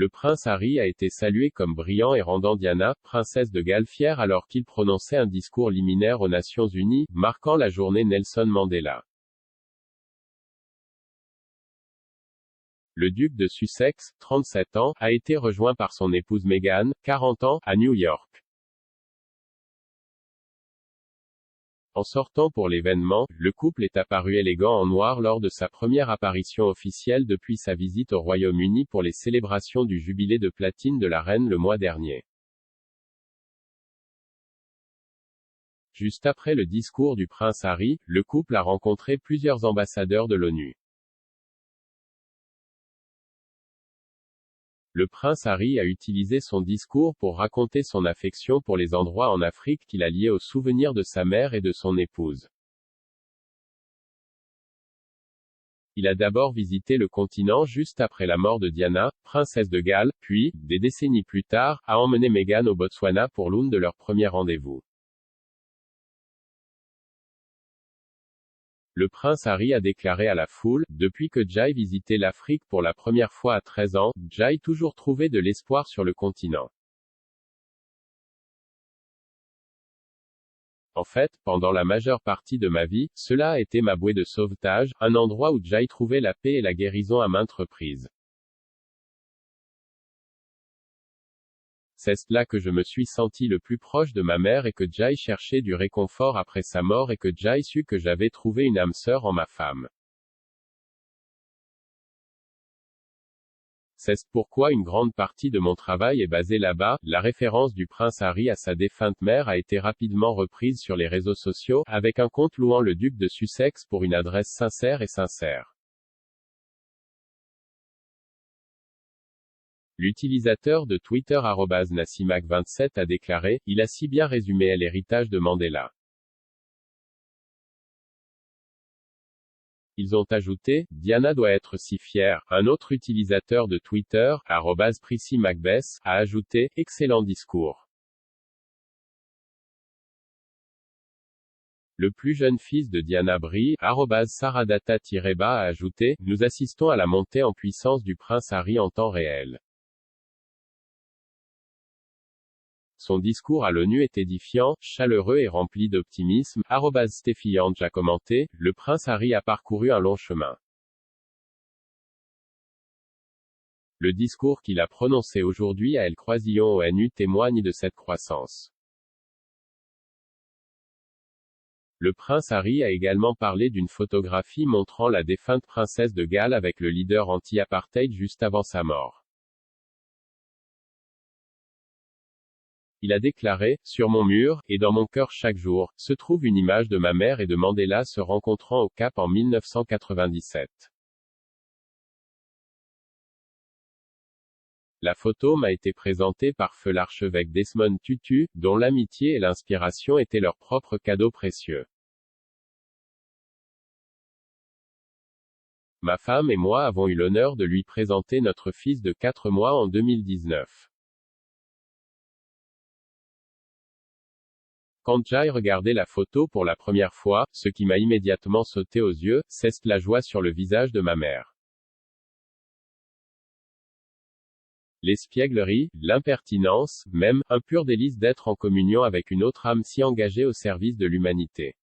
Le prince Harry a été salué comme brillant et rendant Diana, princesse de Galles fière alors qu'il prononçait un discours liminaire aux Nations Unies, marquant la journée Nelson Mandela. Le duc de Sussex, 37 ans, a été rejoint par son épouse Meghan, 40 ans, à New York. En sortant pour l'événement, le couple est apparu élégant en noir lors de sa première apparition officielle depuis sa visite au Royaume-Uni pour les célébrations du jubilé de platine de la reine le mois dernier. Juste après le discours du prince Harry, le couple a rencontré plusieurs ambassadeurs de l'ONU. Le prince Harry a utilisé son discours pour raconter son affection pour les endroits en Afrique qu'il a liés aux souvenirs de sa mère et de son épouse. Il a d'abord visité le continent juste après la mort de Diana, princesse de Galles, puis, des décennies plus tard, a emmené Meghan au Botswana pour l'une de leurs premiers rendez-vous. Le prince Harry a déclaré à la foule, « Depuis que j'ai visité l'Afrique pour la première fois à 13 ans, j'ai toujours trouvé de l'espoir sur le continent. En fait, pendant la majeure partie de ma vie, cela a été ma bouée de sauvetage, un endroit où j'ai trouvé la paix et la guérison à maintes reprises. C'est là que je me suis senti le plus proche de ma mère et que j'ai cherché du réconfort après sa mort et que j'ai su que j'avais trouvé une âme sœur en ma femme. C'est pourquoi une grande partie de mon travail est basée là-bas. » La référence du prince Harry à sa défunte mère a été rapidement reprise sur les réseaux sociaux, avec un compte louant le duc de Sussex pour une adresse sincère et sincère. L'utilisateur de Twitter @nassimac27 a déclaré « Il a si bien résumé l'héritage de Mandela. » Ils ont ajouté « Diana doit être si fière ». Un autre utilisateur de Twitter, @PrissyMacbeth, a ajouté « Excellent discours ». Le plus jeune fils de Diana Brie, @Saradata-Ba a ajouté « Nous assistons à la montée en puissance du prince Harry en temps réel. Son discours à l'ONU est édifiant, chaleureux et rempli d'optimisme. » @Steffiange a commenté « Le prince Harry a parcouru un long chemin. Le discours qu'il a prononcé aujourd'hui à El Croisillon ONU témoigne de cette croissance. » Le prince Harry a également parlé d'une photographie montrant la défunte princesse de Galles avec le leader anti-apartheid juste avant sa mort. Il a déclaré « Sur mon mur, et dans mon cœur chaque jour, se trouve une image de ma mère et de Mandela se rencontrant au Cap en 1997. La photo m'a été présentée par feu l'archevêque Desmond Tutu, dont l'amitié et l'inspiration étaient leurs propres cadeaux précieux. Ma femme et moi avons eu l'honneur de lui présenter notre fils de 4 mois en 2019. Quand j'ai regardé la photo pour la première fois, ce qui m'a immédiatement sauté aux yeux, c'est la joie sur le visage de ma mère. L'espièglerie, l'impertinence, même, un pur délice d'être en communion avec une autre âme si engagée au service de l'humanité.